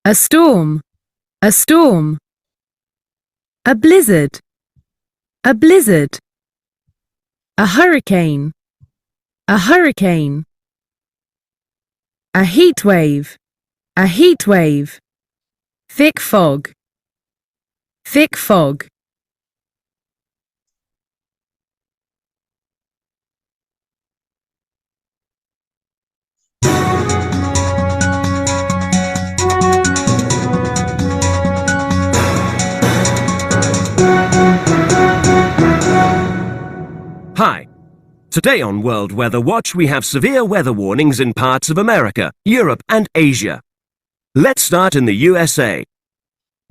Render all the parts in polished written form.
A storm. A storm. A blizzard. A blizzard. A hurricane. A hurricane. A heat wave. A heat wave. Thick fog. Thick fog. Hi. Today on World Weather Watch we have severe weather warnings in parts of America, Europe and Asia. Let's start in the USA.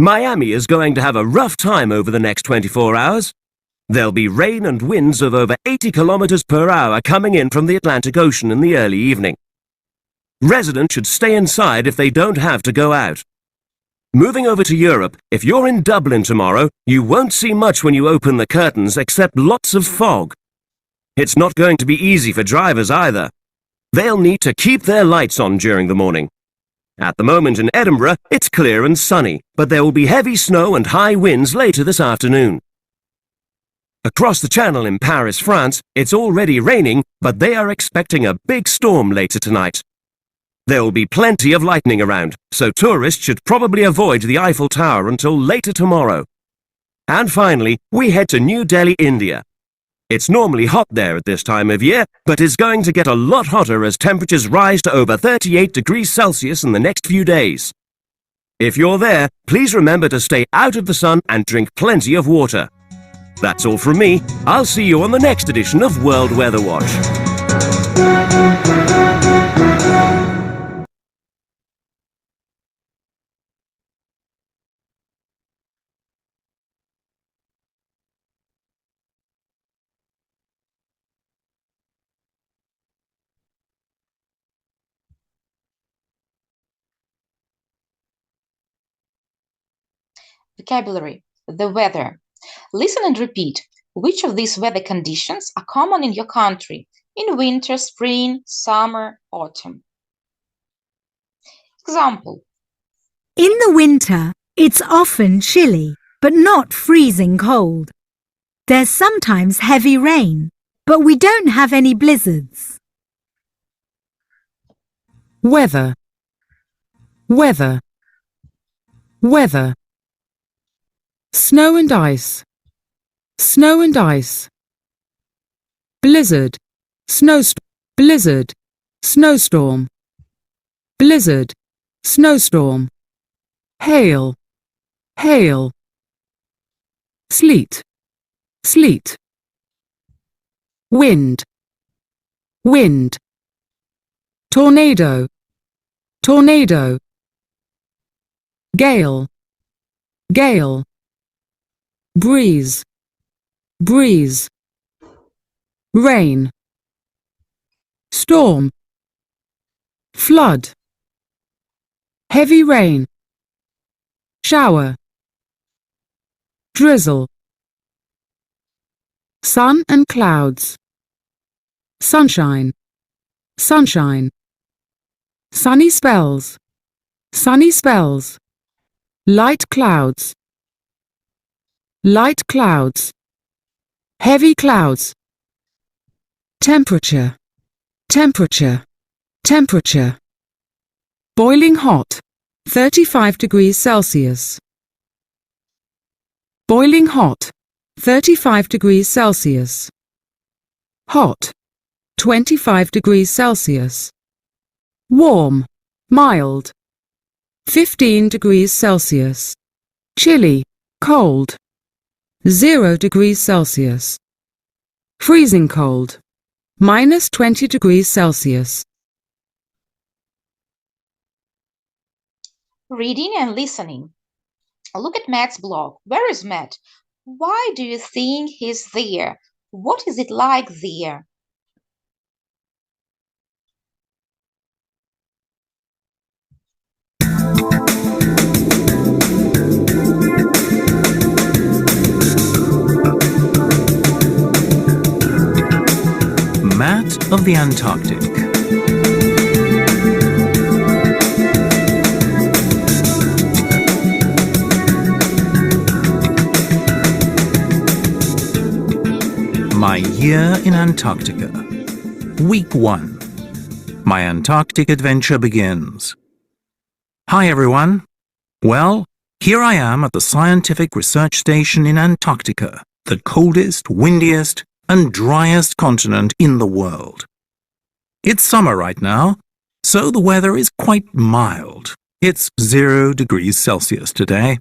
Miami is going to have a rough time over the next 24 hours. There'll be rain and winds of over 80 kilometers per hour coming in from the Atlantic Ocean in the early evening. Residents should stay inside if they don't have to go out. Moving over to Europe, if you're in Dublin tomorrow, you won't see much when you open the curtains except lots of fog. It's not going to be easy for drivers either. They'll need to keep their lights on during the morning. At the moment in Edinburgh, it's clear and sunny, but there will be heavy snow and high winds later this afternoon. Across the channel in Paris, France, it's already raining, but they are expecting a big storm later tonight. There will be plenty of lightning around, so tourists should probably avoid the Eiffel Tower until later tomorrow. And finally, we head to New Delhi, India. It's normally hot there at this time of year, but it's going to get a lot hotter as temperatures rise to over 38 degrees Celsius in the next few days. If you're there, please remember to stay out of the sun and drink plenty of water. That's all from me. I'll see you on the next edition of World Weather Watch. Vocabulary. The weather. Listen and repeat. Which of these weather conditions are common in your country in winter, spring, summer, autumn? Example. In the winter, it's often chilly, but not freezing cold. There's sometimes heavy rain, but we don't have any blizzards. Weather. Weather. Weather. Snow and ice. Snow and ice. Blizzard. Snowstorm. Blizzard. Snowstorm. Blizzard. Snowstorm. Hail. Hail. Sleet. Sleet. Wind. Wind. Tornado. Tornado. Gale. Gale. Breeze. Breeze. Rain. Storm. Flood. Heavy rain. Shower. Drizzle. Sun and clouds. Sunshine. Sunshine. Sunny spells. Sunny spells. Light clouds. Light clouds. Heavy clouds. Temperature. Temperature. Temperature. Boiling hot. 35 degrees Celsius. Boiling hot. 35 degrees Celsius. Hot. 25 degrees Celsius. Warm. Mild. 15 degrees Celsius. Chilly. Cold. 0 degrees Celsius. Freezing cold. Minus 20 degrees Celsius. Reading and listening. Look at Matt's blog. Where is Matt? Why do you think he's there? What is it like there? Matt of the Antarctic. My year in Antarctica. Week 1. My Antarctic adventure begins. Hi everyone. Well, here I am at the Scientific Research Station in Antarctica, the coldest, windiest, and driest continent in the world. It's summer right now, so the weather is quite mild. It's 0 degrees Celsius today.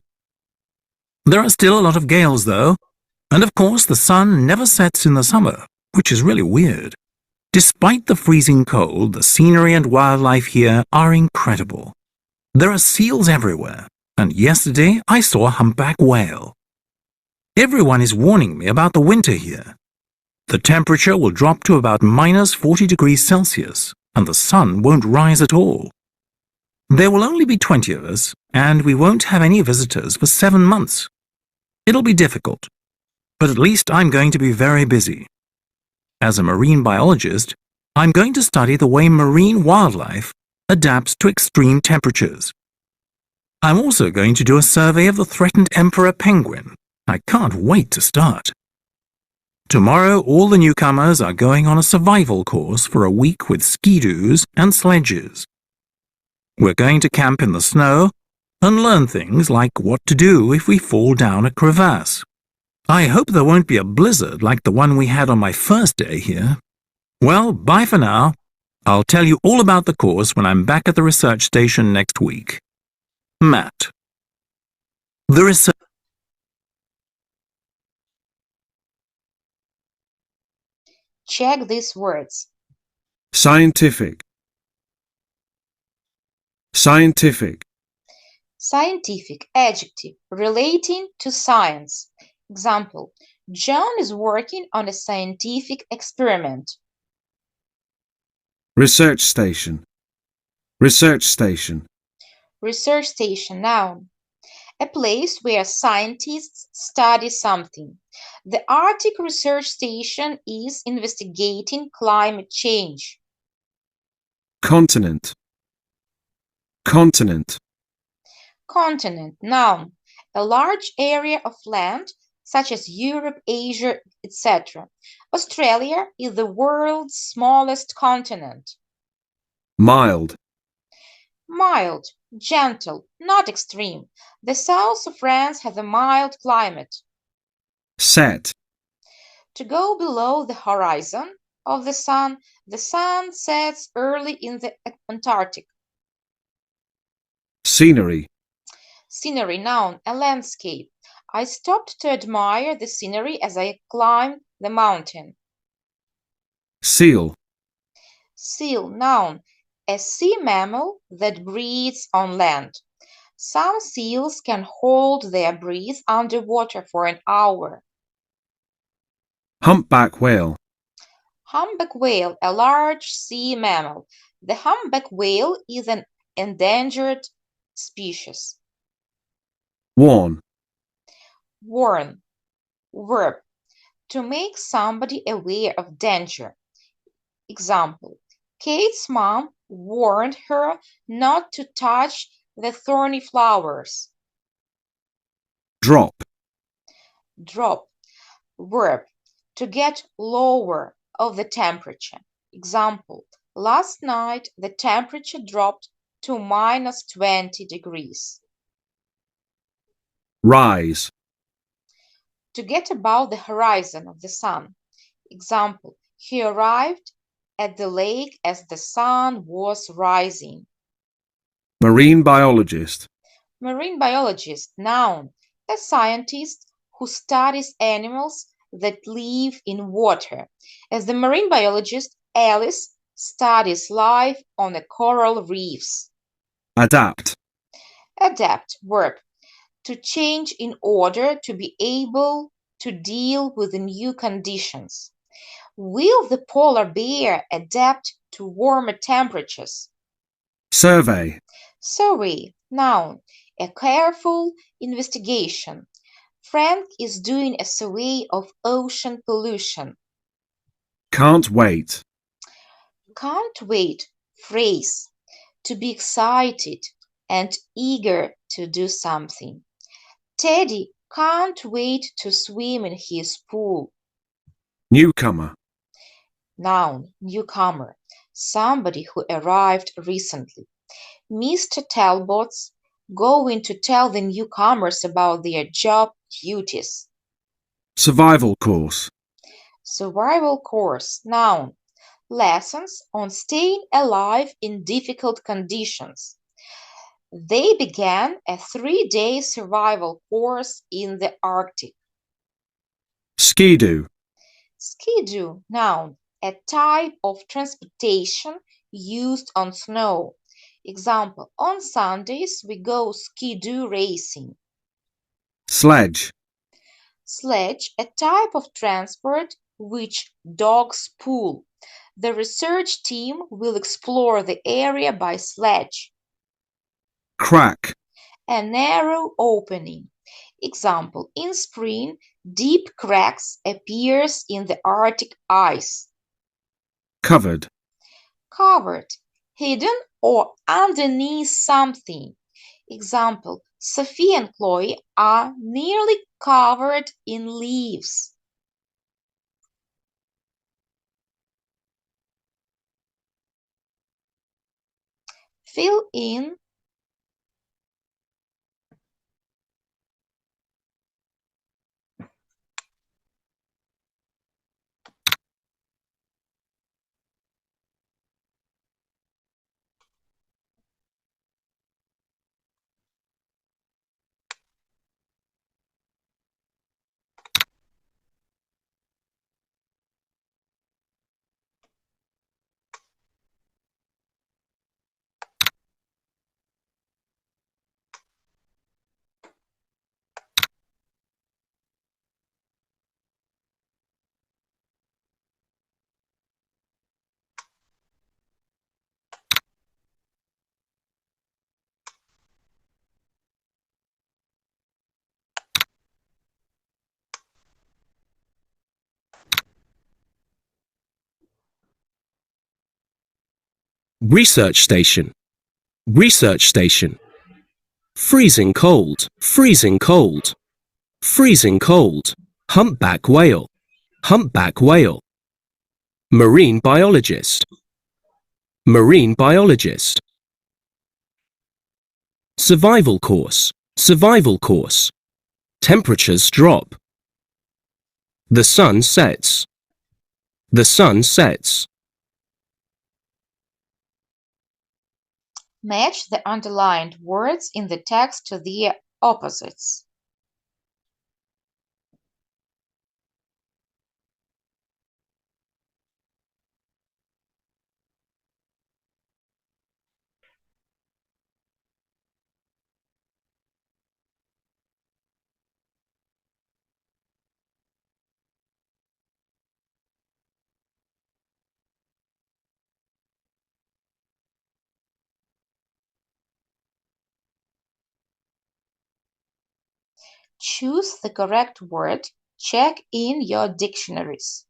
There are still a lot of gales though, and of course the sun never sets in the summer, which is really weird. Despite the freezing cold, the scenery and wildlife here are incredible. There are seals everywhere, and yesterday I saw a humpback whale. Everyone is warning me about the winter here. The temperature will drop to about minus 40 degrees Celsius, and the sun won't rise at all. There will only be 20 of us, and we won't have any visitors for 7 months. It'll be difficult, but at least I'm going to be very busy. As a marine biologist, I'm going to study the way marine wildlife adapts to extreme temperatures. I'm also going to do a survey of the threatened emperor penguin. I can't wait to start. Tomorrow, all the newcomers are going on a survival course for a week with ski-doos and sledges. We're going to camp in the snow and learn things like what to do if we fall down a crevasse. I hope there won't be a blizzard like the one we had on my first day here. Well, bye for now. I'll tell you all about the course when I'm back at the research station next week. Matt. The research. Check these words. Scientific. Scientific. Scientific, adjective, relating to science. Example, John is working on a scientific experiment. Research station. Research station. Research station, noun. A place where scientists study something. The Arctic Research Station is investigating climate change. Continent. Continent. Continent, noun. A large area of land such as Europe, Asia, etc. Australia is the world's smallest continent. Mild. Mild, gentle, not extreme. The south of France has a mild climate. Set. To go below the horizon of the sun sets early in the Antarctic. Scenery. Scenery, noun, a landscape. I stopped to admire the scenery as I climbed the mountain. Seal. Seal, noun, a sea mammal that breathes on land. Some seals can hold their breath underwater for an hour. Humpback whale. Humpback whale, a large sea mammal. The humpback whale is an endangered species. Warn. Warn, verb, to make somebody aware of danger. Example, Kate's mom warned her not to touch the thorny flowers. Drop. Drop, verb, to get lower of the temperature. Example, last night the temperature dropped to minus 20 degrees. Rise. To get above the horizon of the sun. Example, he arrived at the lake as the sun was rising. Marine biologist. Marine biologist, noun, a scientist who studies animals that live in water. As the marine biologist, Alice studies life on the coral reefs. Adapt. Adapt, verb, to change in order to be able to deal with the new conditions. Will the polar bear adapt to warmer temperatures? Survey. Survey, noun, a careful investigation. Frank is doing a survey of ocean pollution. Can't wait. Can't wait, phrase, to be excited and eager to do something. Teddy can't wait to swim in his pool. Newcomer. Noun, newcomer, somebody who arrived recently. Mr. Talbot's going to tell the newcomers about their job duties. Survival course. Survival course, noun, lessons on staying alive in difficult conditions. They began a 3-day survival course in the Arctic. Skidoo. Skidoo, noun, a type of transportation used on snow. Example, on Sundays we go skidoo racing. Sledge. Sledge, a type of transport which dogs pull. The research team will explore the area by sledge. Crack. A narrow opening. Example, in spring, deep cracks appears in the Arctic ice. Covered. Covered, hidden or underneath something. Example, Sophie and Chloe are nearly covered in leaves. Fill in Research station. Research station. Freezing cold. Freezing cold. Freezing cold. Humpback whale. Humpback whale. Marine biologist. Marine biologist. Survival course. Survival course. Temperatures drop. The sun sets. The sun sets. match the underlined words in the text to their opposites. Choose the correct word. Check in your dictionaries.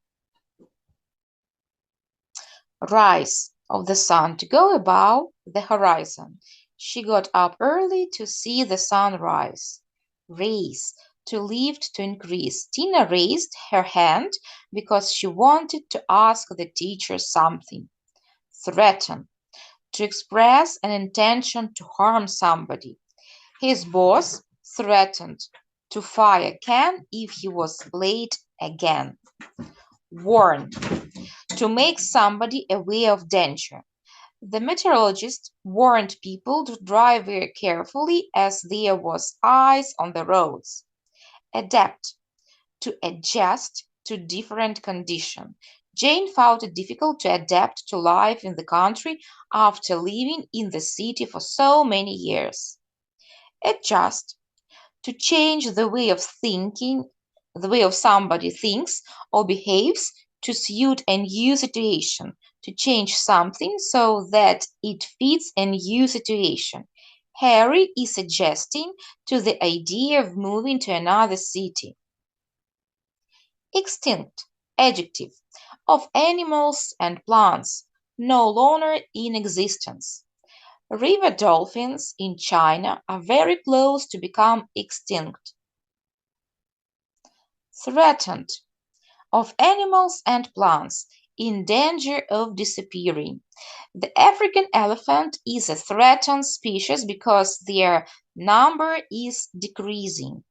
Rise of the sun, to go above the horizon. She got up early to see the sun rise. Raise, to lift, to increase. Tina raised her hand because she wanted to ask the teacher something. Threaten, to express an intention to harm somebody. His boss threatened to fire Ken if he was late again. Warn, to make somebody aware of danger. The meteorologist warned people to drive very carefully as there was ice on the roads. Adapt, to adjust to different conditions. Jane found it difficult to adapt to life in the country after living in the city for so many years. Adjust, to change the way of thinking, the way of somebody thinks or behaves to suit a new situation, to change something so that it fits a new situation. Harry is suggesting to the idea of moving to another city. Extinct, adjective, of animals and plants, no longer in existence. River dolphins in China are very close to become extinct. Threatened, of animals and plants in danger of disappearing. The African elephant is a threatened species because their number is decreasing.